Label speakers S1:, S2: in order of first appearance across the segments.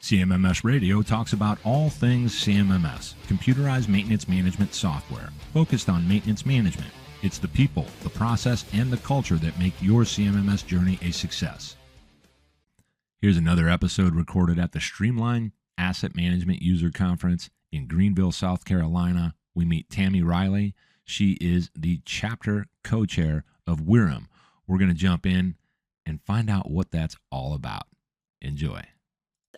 S1: CMMS Radio talks about all things CMMS, computerized maintenance management software, focused on maintenance management. It's the people, the process, and the culture that make your CMMS journey a success. Here's another episode recorded at the Streamline Asset Management User Conference in Grenville, South Carolina. We meet Tami Ryley. She is the chapter co-chair of WIRAM. We're going to jump in and find out what that's all about. Enjoy.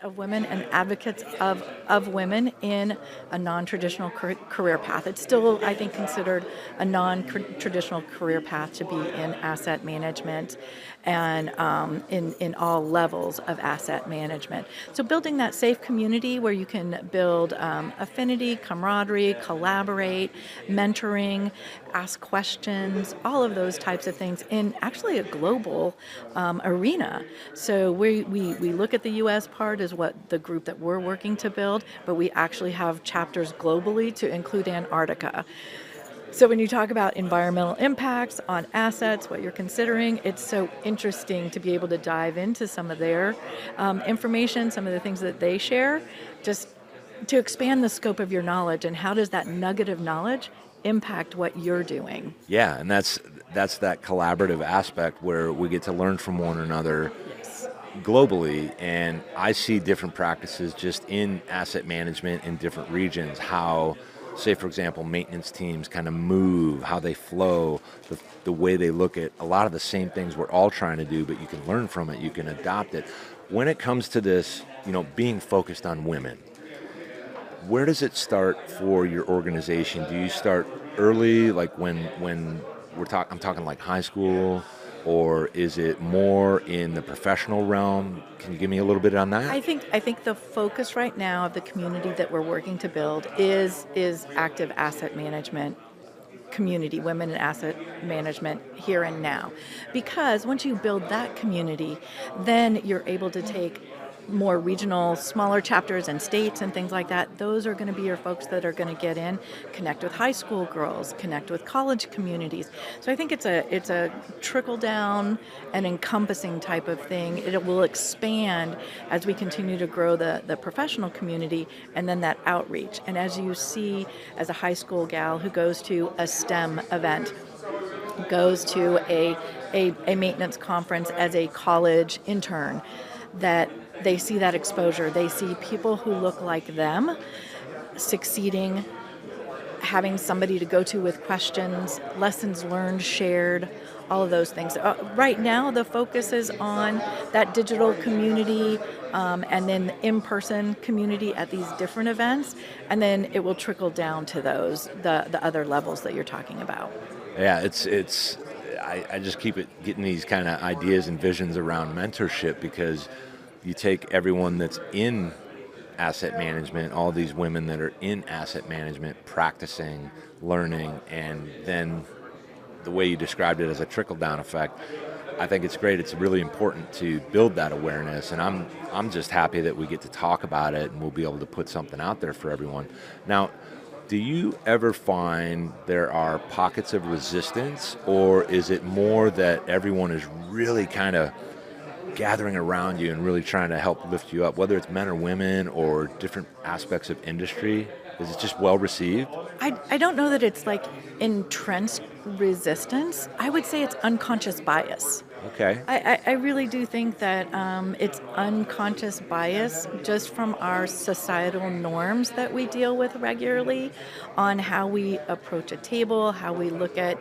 S2: Of women and advocates of women in a non-traditional career path. It's still, I think, considered a non-traditional career path to be in asset management and in all levels of asset management. So building that safe community where you can build affinity, camaraderie, collaborate, mentoring, ask questions, all of those types of things in actually a global arena. So we look at the U.S. part as what the group that we're working to build, but we actually have chapters globally to include Antarctica. So when you talk about environmental impacts on assets, what you're considering, it's so interesting to be able to dive into some of their information, some of the things that they share, just to expand the scope of your knowledge and how does that nugget of knowledge impact what you're doing.
S3: Yeah, and that's that collaborative aspect where we get to learn from one another.
S2: Yes.
S3: Globally, and I see different practices just in asset management in different regions, how, say for example, maintenance teams kind of move, how they flow, the way they look at a lot of the same things we're all trying to do, but you can learn from it, you can adopt it. When it comes to this, being focused on women, where does it start for your organization? Do you start early, like when I'm talking like high school, or is it more in the professional realm? Can you give me a little bit on that?
S2: I think the focus right now of the community that we're working to build is active asset management community, women in asset management here and now. Because once you build that community, then you're able to take more regional, smaller chapters and states and things like that. Those are going to be your folks that are going to get in, connect with high school girls, connect with college communities. So I think it's a trickle down and encompassing type of thing. It will expand as we continue to grow the professional community and then that outreach. And as you see as a high school gal who goes to a STEM event, goes to a maintenance conference as a college intern, that they see that exposure. They see people who look like them succeeding, having somebody to go to with questions, lessons learned, shared, all of those things. Right now, the focus is on that digital community and then the in-person community at these different events, and then it will trickle down to the other levels that you're talking about.
S3: Yeah, I just keep getting these kind of ideas and visions around mentorship, because you take everyone that's in asset management, all these women that are in asset management, practicing, learning, and then the way you described it as a trickle-down effect, I think it's great. It's really important to build that awareness, and I'm just happy that we get to talk about it and we'll be able to put something out there for everyone. Now, do you ever find there are pockets of resistance, or is it more that everyone is really kind of gathering around you and really trying to help lift you up, whether it's men or women or different aspects of industry? Is it just well received?
S2: I don't know that it's like entrenched resistance. I would say it's unconscious bias.
S3: Okay.
S2: I really do think that it's unconscious bias just from our societal norms that we deal with regularly on how we approach a table, how we look at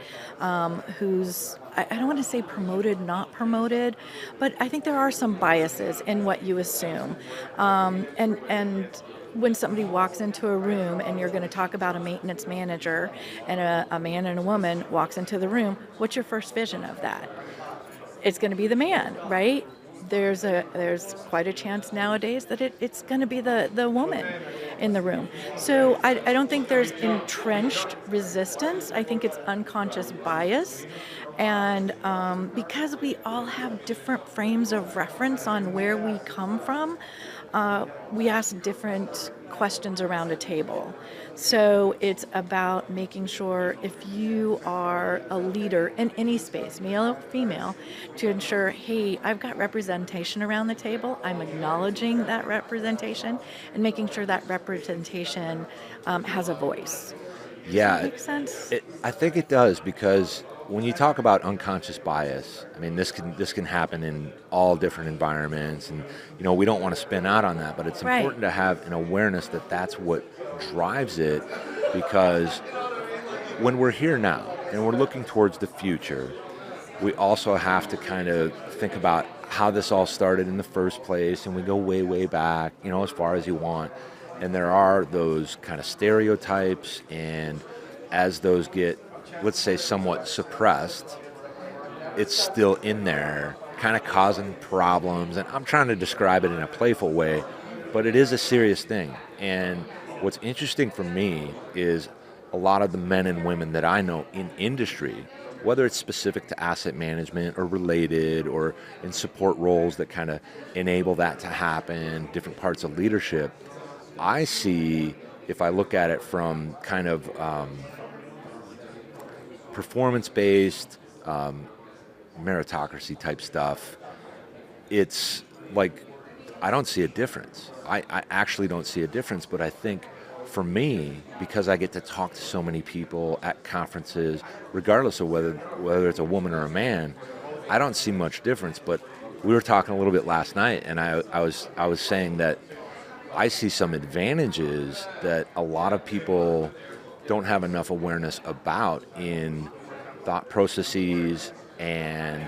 S2: who's, I don't want to say promoted, not promoted, but I think there are some biases in what you assume. And when somebody walks into a room and you're going to talk about a maintenance manager and a man and a woman walks into the room, what's your first vision of that? It's going to be the man, right? There's quite a chance nowadays that it's going to be the woman in the room. So I don't think there's entrenched resistance. I think it's unconscious bias. And because we all have different frames of reference on where we come from, we ask different questions around a table. So it's about making sure if you are a leader in any space, male or female, to ensure, hey, I've got representation around the table. I'm acknowledging that representation and making sure that representation has a voice. Does that make sense?
S3: I think it does, because when you talk about unconscious bias, I mean, this can happen in all different environments, and we don't want to spin out on that, but it's important to have an awareness that that's what drives it, because when we're here now and we're looking towards the future, we also have to kind of think about how this all started in the first place, and we go way, way back, as far as you want. And there are those kind of stereotypes, and as those get, let's say, somewhat suppressed, it's still in there, kind of causing problems. And I'm trying to describe it in a playful way, but it is a serious thing. And what's interesting for me is a lot of the men and women that I know in industry, whether it's specific to asset management or related, or in support roles that kind of enable that to happen, different parts of leadership, I see, if I look at it from kind of performance-based, meritocracy type stuff, it's like, I don't see a difference. I actually don't see a difference, but I think for me, because I get to talk to so many people at conferences, regardless of whether it's a woman or a man, I don't see much difference. But we were talking a little bit last night, and I was saying that I see some advantages that a lot of people don't have enough awareness about in thought processes and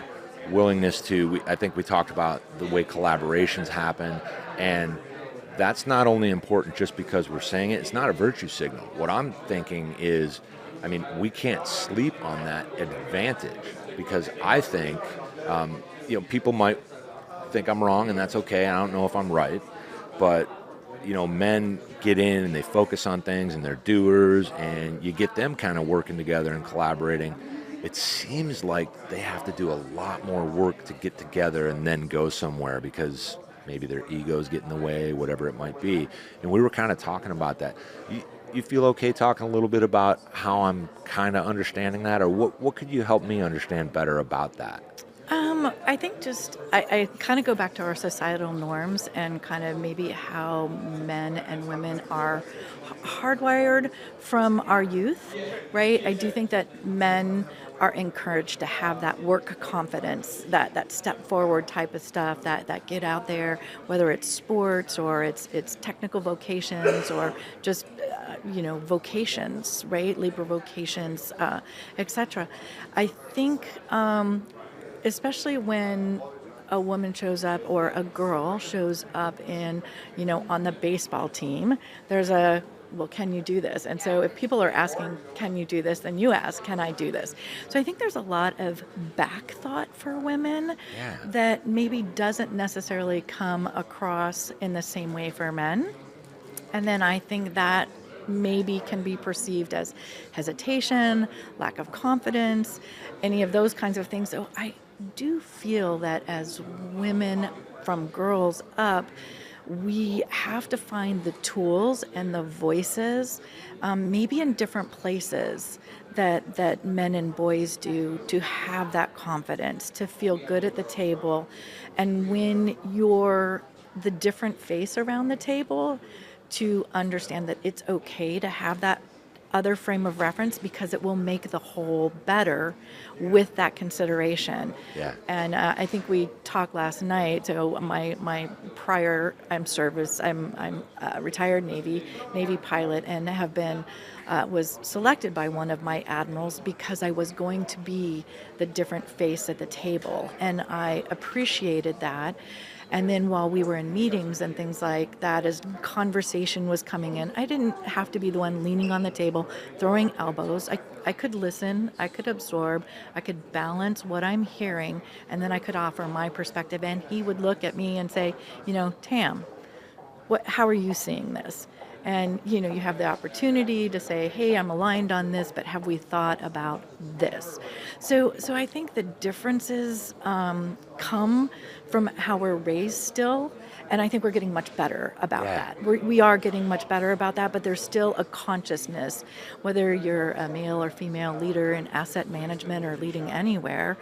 S3: willingness to, I think we talked about the way collaborations happen, and that's not only important just because we're saying it, it's not a virtue signal. What I'm thinking is, I mean, we can't sleep on that advantage, because I think, people might think I'm wrong, and that's okay. I don't know if I'm right, but men get in and they focus on things and they're doers, and you get them kind of working together and collaborating. It seems like they have to do a lot more work to get together and then go somewhere, because maybe their egos get in the way, whatever it might be. And we were kind of talking about that. You feel okay talking a little bit about how I'm kind of understanding that, or what could you help me understand better about that?
S2: I think I kind of go back to our societal norms and kind of maybe how men and women are hardwired from our youth, right? I do think that men are encouraged to have that work confidence, that step forward type of stuff, that get out there, whether it's sports or it's technical vocations or just vocations, right? Labor vocations, etc. I think especially when a woman shows up or a girl shows up in, on the baseball team, there's well, can you do this? And so if people are asking, can you do this? Then you ask, can I do this? So I think there's a lot of back thought for women that maybe doesn't necessarily come across in the same way for men. And then I think that maybe can be perceived as hesitation, lack of confidence, any of those kinds of things. So I do feel that as women from girls up, we have to find the tools and the voices, maybe in different places that men and boys do, to have that confidence, to feel good at the table. And when you're the different face around the table, to understand that it's okay to have that other frame of reference, because it will make the whole better with that consideration.
S3: Yeah.
S2: And I think we talked last night. So my prior service, I'm a retired Navy pilot, and have been was selected by one of my admirals because I was going to be the different face at the table, and I appreciated that. And then while we were in meetings and things like that, as conversation was coming in, I didn't have to be the one leaning on the table, throwing elbows. I could listen, I could absorb, I could balance what I'm hearing, and then I could offer my perspective. And he would look at me and say, Tam, how are you seeing this? And, you have the opportunity to say, hey, I'm aligned on this, but have we thought about this? So I think the differences come from how we're raised still, And I think we're getting much better about
S3: Yeah.
S2: that. We are getting much better about that, but there's still a consciousness, whether you're a male or female leader in asset management or leading anywhere,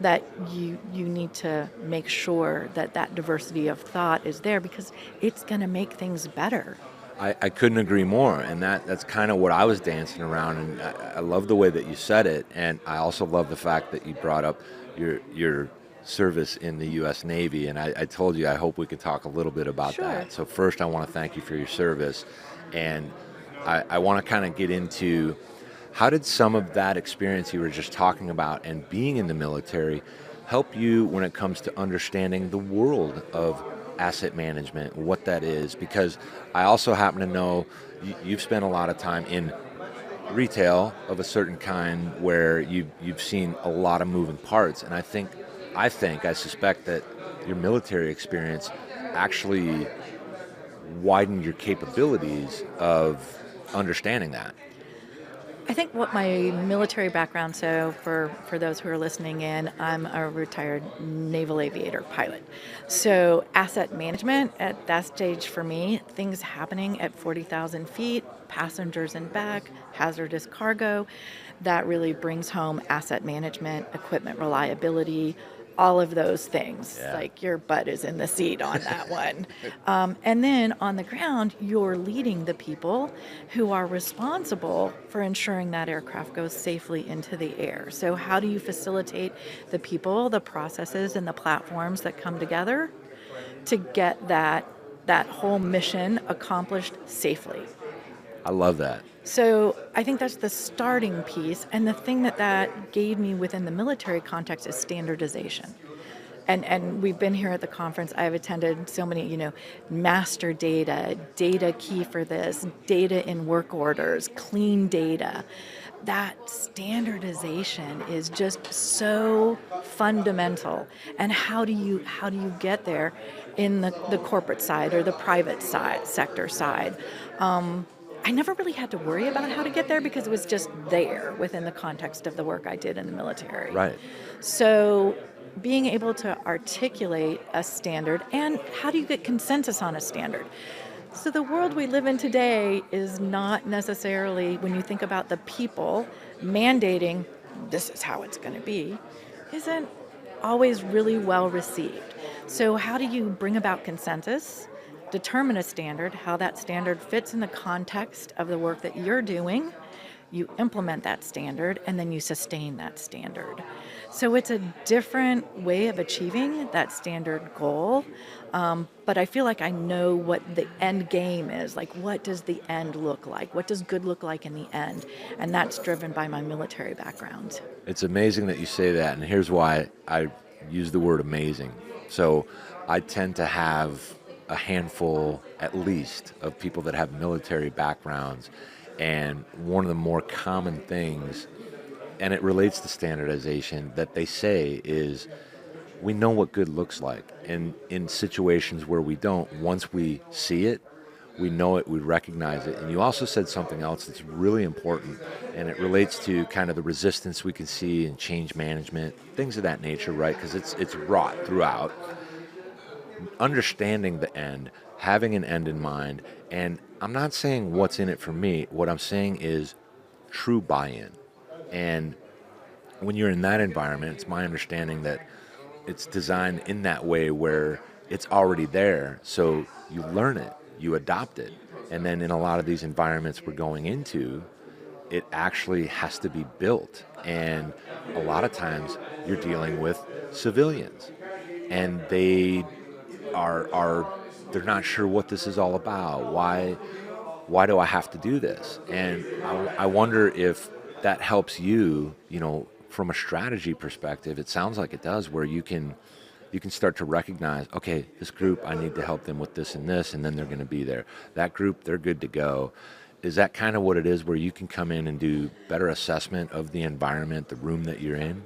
S2: that you need to make sure that that diversity of thought is there, because it's going to make things better.
S3: I couldn't agree more, and that's kind of what I was dancing around, and I love the way that you said it, and I also love the fact that you brought up your service in the U.S. Navy, and I told you I hope we could talk a little bit about
S2: Sure.
S3: that. So first, I want to thank you for your service, and I want to kind of get into how did some of that experience you were just talking about and being in the military help you when it comes to understanding the world of asset management, what that is? Because I also happen to know you've spent a lot of time in retail of a certain kind where you've seen a lot of moving parts, and I suspect that your military experience actually widened your capabilities of understanding that.
S2: I think what my military background, so for those who are listening in, I'm a retired naval aviator pilot. So asset management at that stage for me, things happening at 40,000 feet, passengers in back, hazardous cargo, that really brings home asset management, equipment reliability, all of those things.
S3: Yeah.
S2: Like your butt is in the seat on that one. And then on the ground, you're leading the people who are responsible for ensuring that aircraft goes safely into the air. So how do you facilitate the people, the processes, and the platforms that come together to get that whole mission accomplished safely?
S3: I love that.
S2: So I think that's the starting piece. And the thing that gave me within the military context is standardization. And we've been here at the conference. I've attended so many, master data key for this, data in work orders, clean data. That standardization is just so fundamental. And how do you get there in the corporate side or the private sector side? I never really had to worry about how to get there because it was just there within the context of the work I did in the military.
S3: Right.
S2: So being able to articulate a standard, and how do you get consensus on a standard? So the world we live in today is not necessarily, when you think about the people mandating this is how it's going to be, isn't always really well received. So how do you bring about consensus? Determine a standard, how that standard fits in the context of the work that you're doing, you implement that standard, and then you sustain that standard. So it's a different way of achieving that standard goal, but I feel like I know what the end game is. Like, what does the end look like? What does good look like in the end? And that's driven by my military background.
S3: It's amazing that you say that, and here's why I use the word amazing. So I tend to have a handful, at least, of people that have military backgrounds, and one of the more common things, and it relates to standardization, that they say is, we know what good looks like, and in situations where we don't, once we see it, we know it, we recognize it. And you also said something else that's really important, and it relates to kind of the resistance we can see in change management, things of that nature, right? Because it's wrought throughout. Understanding the end, having an end in mind, and I'm not saying what's in it for me, what I'm saying is true buy-in. And when you're in that environment, it's my understanding that it's designed in that way where it's already there, so you learn it, you adopt it, and then in a lot of these environments we're going into, it actually has to be built, and a lot of times you're dealing with civilians, and they're not sure what this is all about. Why do I have to do this? And I wonder if that helps you, from a strategy perspective. It sounds like it does, where you can start to recognize, okay, this group, I need to help them with this, and then they're going to be there. That group, they're good to go. Is that kind of what it is, where you can come in and do better assessment of the environment, the room that you're in?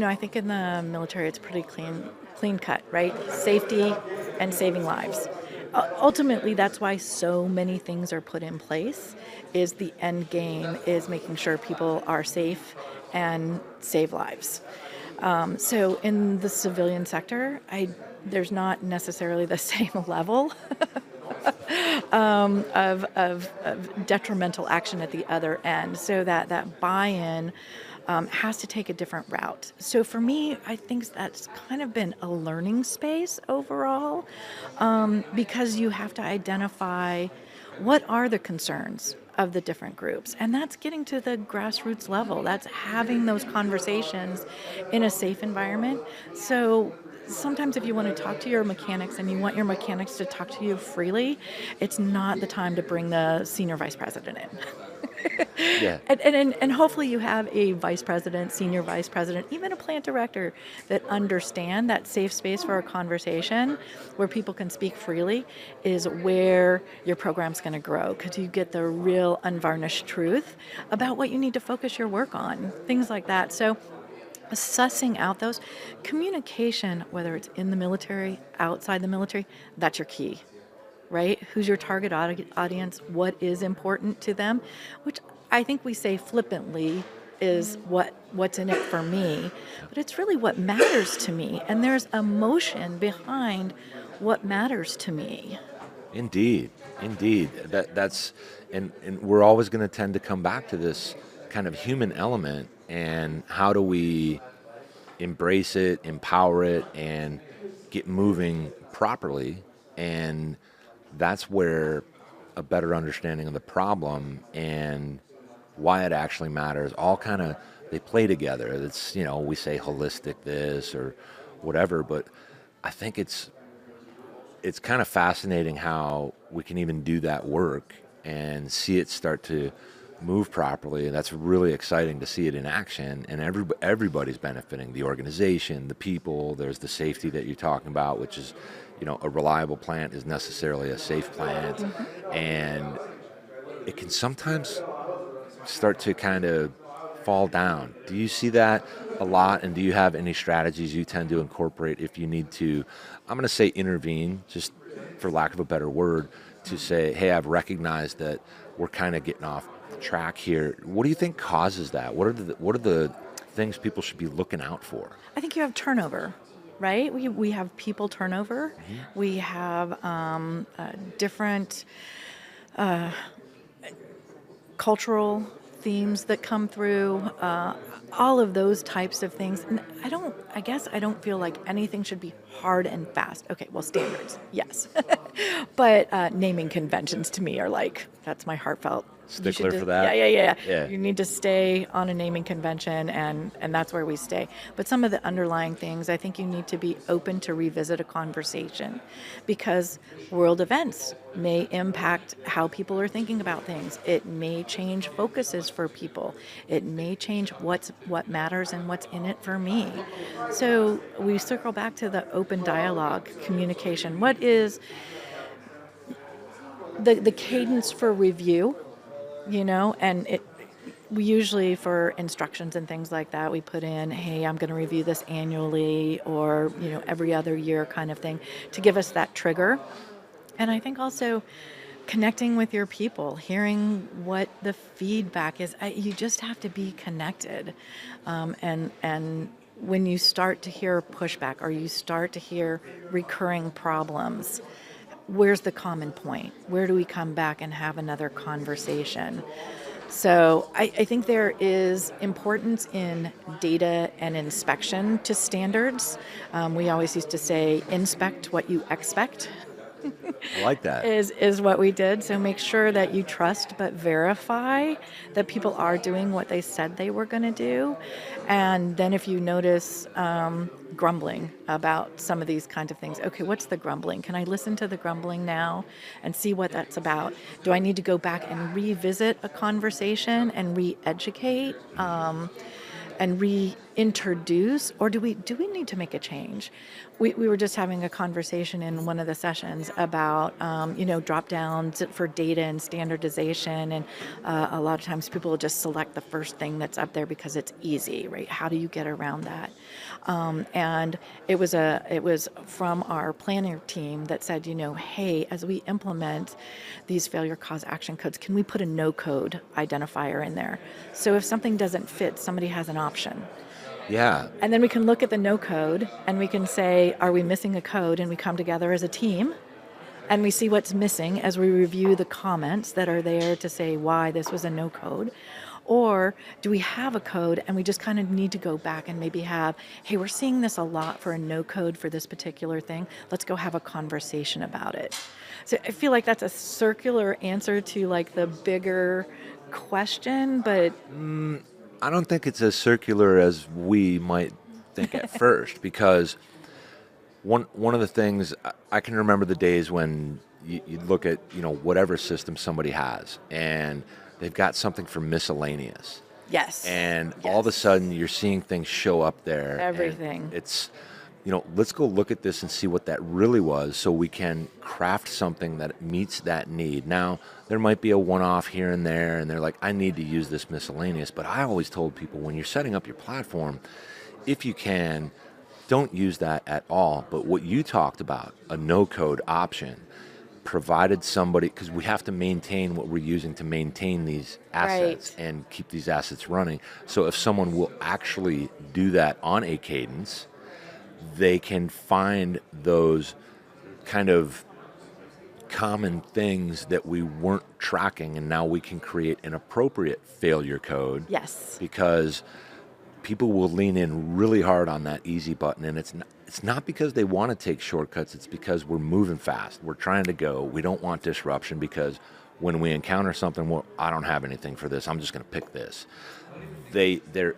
S2: I think in the military it's pretty clean cut, right? Safety and saving lives. Ultimately, that's why so many things are put in place, is the end game is making sure people are safe and save lives. So in the civilian sector, I there's not necessarily the same level of detrimental action at the other end. So that buy-in has to take a different route. So for me, I think that's kind of been a learning space overall, because you have to identify what are the concerns of the different groups. And that's getting to the grassroots level. That's having those conversations in a safe environment. So sometimes if you want to talk to your mechanics and you want your mechanics to talk to you freely, it's not the time to bring the senior vice president in.
S3: Yeah.
S2: And hopefully you have a vice president, senior vice president, even a plant director that understand that safe space for a conversation where people can speak freely is where your program's going to grow, because you get the real unvarnished truth about what you need to focus your work on, things like that. So sussing out those communication, whether it's in the military, outside the military, that's your key. Right? Who's your target audience? What is important to them? Which I think we say flippantly is what's in it for me, but it's really what matters to me. And there's emotion behind what matters to me.
S3: Indeed. That's and we're always going to tend to come back to this kind of human element, and how do we embrace it, empower it, and get moving properly. And that's where a better understanding of the problem and why it actually matters all kind of, they play together. It's, we say holistic this or whatever, but I think it's kind of fascinating how we can even do that work and see it start to move properly. And that's really exciting to see it in action, and everybody's benefiting, the organization, the people. There's the safety that you're talking about, which is, a reliable plant is necessarily a safe plant. Mm-hmm. And it can sometimes start to kind of fall down. Do you see that a lot? And do you have any strategies you tend to incorporate if you need to, I'm going to say intervene, just for lack of a better word, to say, hey, I've recognized that we're kind of getting off track here. What do you think causes that? What are the things people should be looking out for? I
S2: think you have turnover. Right? We have people turnover. Mm-hmm. We have different cultural themes that come through, all of those types of things. And I guess I don't feel like anything should be hard and fast. Okay, well, standards, yes. But naming conventions to me are like, that's my heartfelt
S3: stickler for that.
S2: Yeah. You need to stay on a naming convention, and that's where we stay. But some of the underlying things, I think you need to be open to revisit a conversation, because world events may impact how people are thinking about things. It may change focuses for people. It may change what matters and what's in it for me. So we circle back to the open dialogue, communication. What is the cadence for review? And we usually, for instructions and things like that, we put in, hey, I'm going to review this annually, or, every other year kind of thing, to give us that trigger. And I think also connecting with your people, hearing what the feedback is. You just have to be connected. And when you start to hear pushback, or you start to hear recurring problems, where's the common point? Where do we come back and have another conversation? So I think there is importance in data and inspection to standards. We always used to say, inspect what you expect.
S3: I like that.
S2: Is what we did. So make sure that you trust but verify that people are doing what they said they were going to do. And then if you notice grumbling about some of these kinds of things, okay, what's the grumbling? Can I listen to the grumbling now and see what that's about? Do I need to go back and revisit a conversation and re-educate? And reintroduce, or do we need to make a change? We were just having a conversation in one of the sessions about drop downs for data and standardization, and a lot of times people will just select the first thing that's up there because it's easy, right? How do you get around that? And it was from our planner team that said, hey, as we implement these failure cause action codes, can we put a no code identifier in there? So if something doesn't fit, somebody has an option.
S3: Yeah.
S2: And then we can look at the no code and we can say, are we missing a code? And we come together as a team and we see what's missing as we review the comments that are there to say why this was a no code. Or do we have a code and we just kind of need to go back and maybe have, hey, we're seeing this a lot for a no code for this particular thing. Let's go have a conversation about it. So I feel like that's a circular answer to like the bigger question, but
S3: I don't think it's as circular as we might think at first, because one of the things I can remember the days when you look at whatever system somebody has and they've got something for miscellaneous.
S2: yes.
S3: And all of a sudden you're seeing things show up there.
S2: Everything.
S3: And it's, let's go look at this and see what that really was so we can craft something that meets that need. Now, there might be a one-off here and there, and they're like, I need to use this miscellaneous. But I always told people, when you're setting up your platform, if you can, don't use that at all. But what you talked about, a no-code option, provided somebody, because we have to maintain what we're using to maintain these assets
S2: Right.
S3: and keep these assets running. So if someone will actually do that on a cadence, they can find those kind of common things that we weren't tracking, and now we can create an appropriate failure code.
S2: Yes.
S3: Because people will lean in really hard on that easy button, and it's not because they want to take shortcuts. It's because we're moving fast. We're trying to go. We don't want disruption, because when we encounter something, well, I don't have anything for this, I'm just going to pick this. They're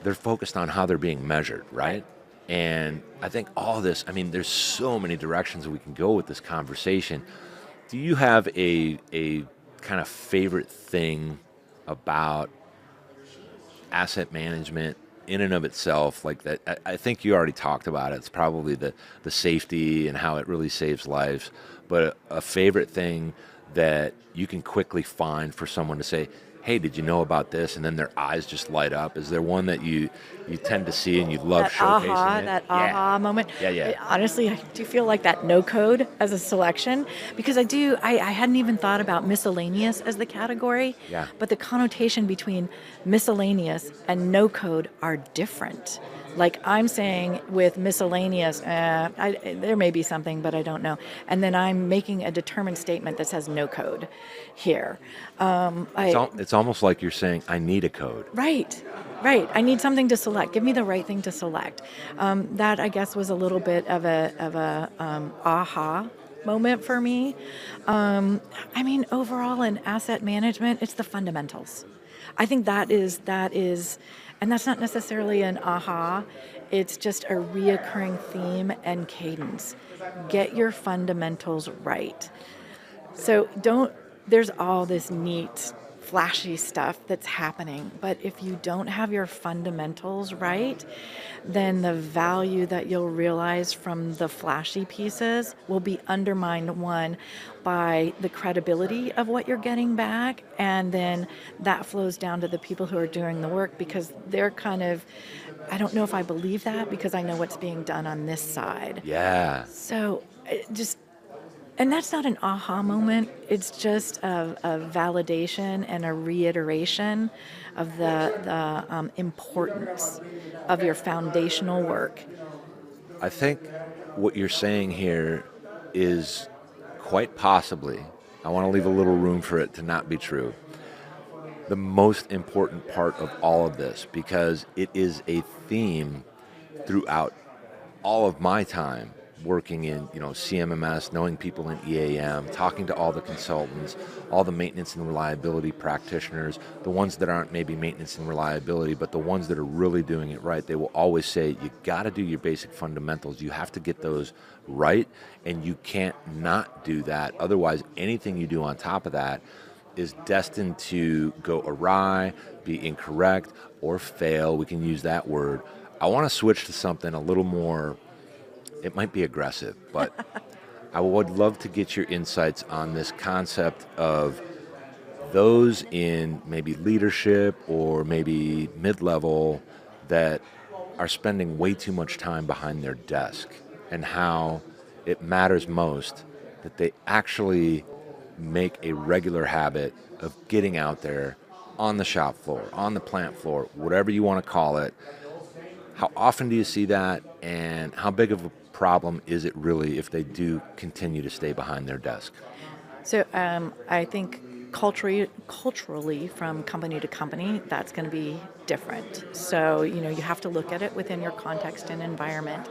S3: focused on how they're being measured, right? And I think all this, there's so many directions that we can go with this conversation. Do you have a kind of favorite thing about asset management in and of itself, like that? I think you already talked about it. It's probably the safety and how it really saves lives. But a favorite thing that you can quickly find for someone to say, hey, did you know about this? And then their eyes just light up. Is there one that you tend to see and you love showcasing it?
S2: That aha moment.
S3: Yeah.
S2: Honestly, I do feel like that no code as a selection, because I hadn't even thought about miscellaneous as the category.
S3: Yeah.
S2: But the connotation between miscellaneous and no code are different. Like I'm saying with miscellaneous, there may be something, but I don't know. And then I'm making a determined statement that says no code here.
S3: It's almost like you're saying, I need a code.
S2: Right. I need something to select. Give me the right thing to select. That, I guess, was a little bit of a aha moment for me. Overall in asset management, it's the fundamentals. I think that is, and that's not necessarily an aha. It's just a reoccurring theme and cadence. Get your fundamentals right. So there's all this neat, flashy stuff that's happening, but if you don't have your fundamentals right, then the value that you'll realize from the flashy pieces will be undermined, one, by the credibility of what you're getting back, and then that flows down to the people who are doing the work, because they're kind of, I don't know if I believe that because I know what's being done on this side.
S3: Yeah.
S2: So and that's not an aha moment. It's just a validation and a reiteration of the importance of your foundational work.
S3: I think what you're saying here is quite possibly, I want to leave a little room for it to not be true, the most important part of all of this, because it is a theme throughout all of my time working in CMMS, knowing people in EAM, talking to all the consultants, all the maintenance and reliability practitioners, the ones that aren't maybe maintenance and reliability, but the ones that are really doing it right. They will always say, you got to do your basic fundamentals. You have to get those right, and you can't not do that. Otherwise, anything you do on top of that is destined to go awry, be incorrect, or fail. We can use that word. I want to switch to something a little more, it might be aggressive, but I would love to get your insights on this concept of those in maybe leadership or maybe mid-level that are spending way too much time behind their desk, and how it matters most that they actually make a regular habit of getting out there on the shop floor, on the plant floor, whatever you want to call it, How often do you see that, and how big of a problem is it really if they do continue to stay behind their desk?
S2: So I think culturally, from company to company, that's going to be different. So you have to look at it within your context and environment.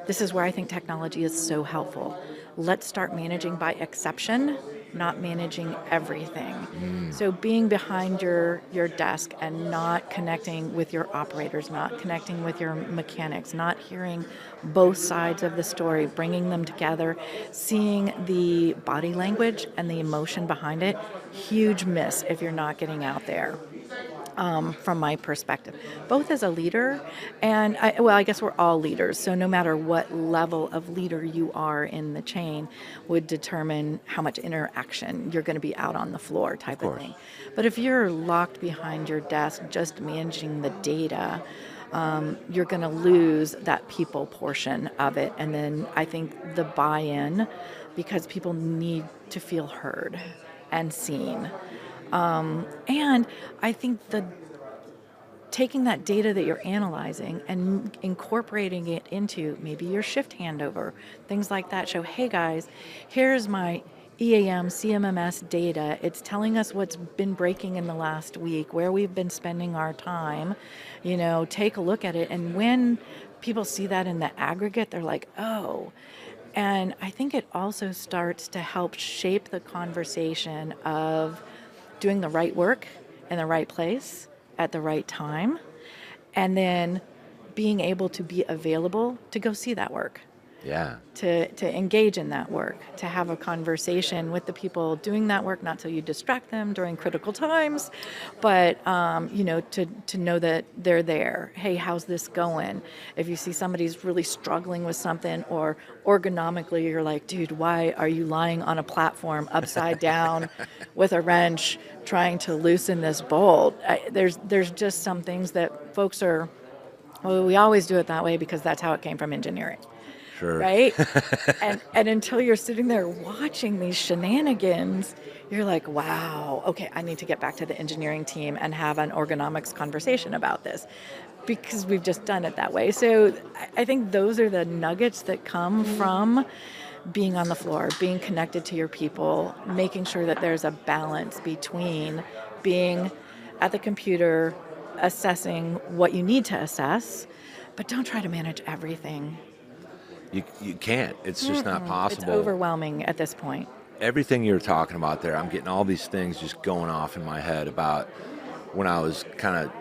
S2: This is where I think technology is so helpful. Let's start managing by exception, not managing everything. So being behind your desk and not connecting with your operators, not connecting with your mechanics, not hearing both sides of the story, bringing them together, seeing the body language and the emotion behind it, huge miss if you're not getting out there. From my perspective, both as a leader and I guess we're all leaders. So no matter what level of leader you are in the chain would determine how much interaction you're going to be out on the floor type of thing. But if you're locked behind your desk just managing the data, you're going to lose that people portion of it. And then I think the buy-in, because people need to feel heard and seen. And I think taking that data that you're analyzing and incorporating it into maybe your shift handover, things like that, show, hey guys, here's my EAM, CMMS data. It's telling us what's been breaking in the last week, where we've been spending our time. Take a look at it. And when people see that in the aggregate, they're like, oh. And I think it also starts to help shape the conversation of doing the right work in the right place at the right time, and then being able to be available to go see that work.
S3: Yeah.
S2: To engage in that work, to have a conversation with the people doing that work, not so you distract them during critical times, but to know that they're there. Hey, how's this going? If you see somebody's really struggling with something, or ergonomically you're like, dude, why are you lying on a platform upside down with a wrench trying to loosen this bolt? There's just some things that folks are, well, we always do it that way because that's how it came from engineering.
S3: Sure.
S2: Right? and until you're sitting there watching these shenanigans, you're like, wow, okay, I need to get back to the engineering team and have an ergonomics conversation about this, because we've just done it that way. So I think those are the nuggets that come from being on the floor, being connected to your people, making sure that there's a balance between being at the computer, assessing what you need to assess, but don't try to manage everything.
S3: You can't. It's just not possible.
S2: It's overwhelming at this point.
S3: Everything you're talking about there, I'm getting all these things just going off in my head about when I was kind of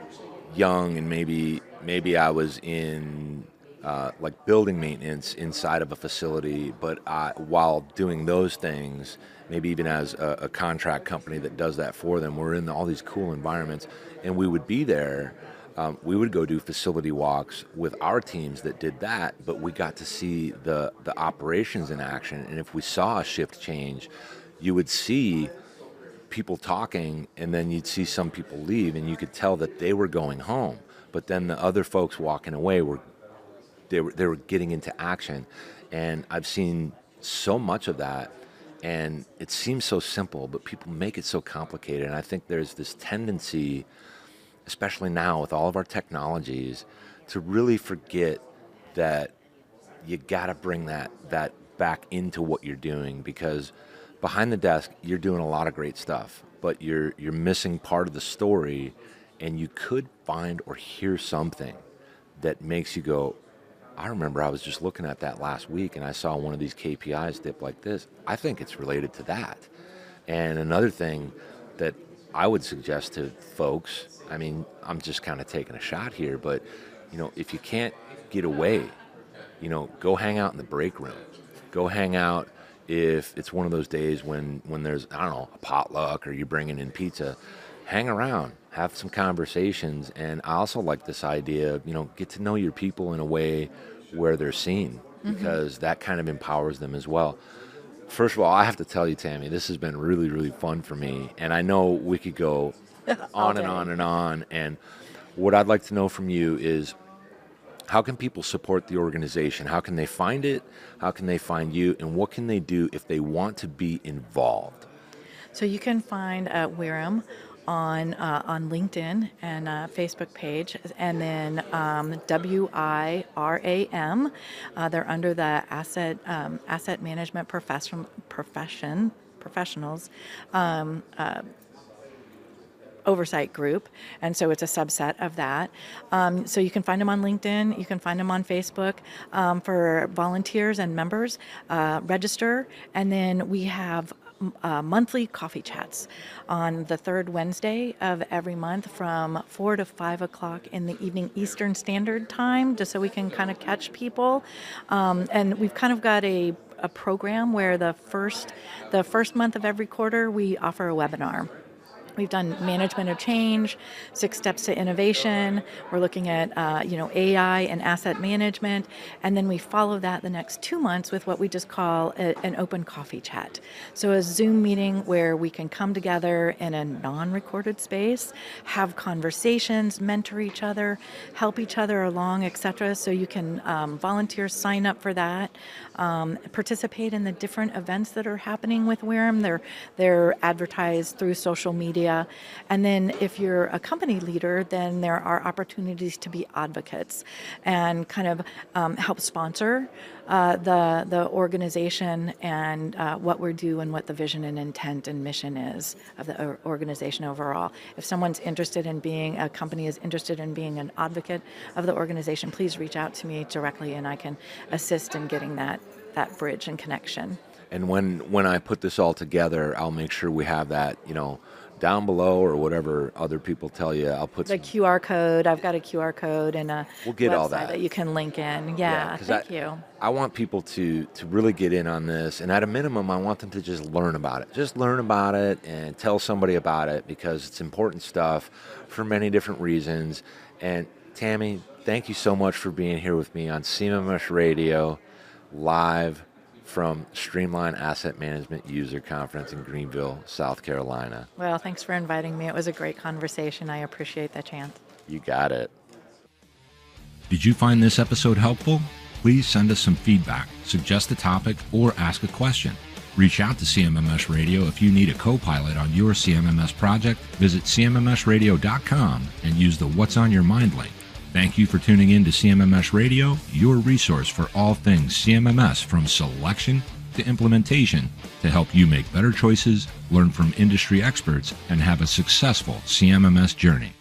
S3: young, and maybe I was in like building maintenance inside of a facility, but while doing those things, maybe even as a contract company that does that for them, we're in all these cool environments, and we would be there. We would go do facility walks with our teams that did that, but we got to see the operations in action. And if we saw a shift change, you would see people talking, and then you'd see some people leave, and you could tell that they were going home. But then the other folks walking away were getting into action. And I've seen so much of that, and it seems so simple, but people make it so complicated. And I think there's this tendency, especially now with all of our technologies, to really forget that you got to bring that back into what you're doing, because behind the desk you're doing a lot of great stuff, but you're missing part of the story, and you could find or hear something that makes you go, I remember I was just looking at that last week and I saw one of these KPIs dip like this. I think it's related to that. And another thing that I would suggest to folks, I mean, I'm just kind of taking a shot here, but, if you can't get away, go hang out in the break room. Go hang out if it's one of those days when there's, I don't know, a potluck or you're bringing in pizza. Hang around, have some conversations. And I also like this idea of, get to know your people in a way where they're seen, because that kind of empowers them as well. First of all, I have to tell you, Tami, this has been really, really fun for me. And I know we could go on and on and on. And what I'd like to know from you is, how can people support the organization? How can they find it? How can they find you? And what can they do if they want to be involved?
S2: So you can find WIRAM on LinkedIn and Facebook page, and then WIRAM. They're under the asset management professionals oversight group, and so it's a subset of that. So you can find them on LinkedIn, you can find them on Facebook. For volunteers and members, register, and then we have monthly coffee chats on the third Wednesday of every month from 4 to 5 o'clock in the evening Eastern Standard Time, just so we can kind of catch people. And we've kind of got a program where the first month of every quarter we offer a webinar. We've done management of change, 6 steps to innovation. We're looking at AI and asset management, and then we follow that the next 2 months with what we just call an open coffee chat. So a Zoom meeting where we can come together in a non-recorded space, have conversations, mentor each other, help each other along, etc. So you can volunteer, sign up for that, participate in the different events that are happening with WIRAM. They're advertised through social media. And then if you're a company leader, then there are opportunities to be advocates and kind of help sponsor the organization and what we do and what the vision and intent and mission is of the organization overall. If someone's interested in a company is interested in being an advocate of the organization, please reach out to me directly and I can assist in getting that bridge and connection.
S3: And when I put this all together, I'll make sure we have that, down below or whatever other people tell you. I'll put
S2: the QR code. I've got a QR code and
S3: we'll get
S2: website
S3: all that
S2: you can link in. Yeah, thank you.
S3: I want people to really get in on this, and at a minimum, I want them to just learn about it. Just learn about it and tell somebody about it because it's important stuff for many different reasons. And Tami, thank you so much for being here with me on CMMS Radio, live from Streamline Asset Management User Conference in Grenville, South Carolina.
S2: Well, thanks for inviting me. It was a great conversation. I appreciate the chance.
S3: You got it.
S1: Did you find this episode helpful? Please send us some feedback, suggest a topic, or ask a question. Reach out to CMMS Radio if you need a co-pilot on your CMMS project. Visit CMMSradio.com and use the What's on Your Mind link. Thank you for tuning in to CMMS Radio, your resource for all things CMMS, from selection to implementation, to help you make better choices, learn from industry experts, and have a successful CMMS journey.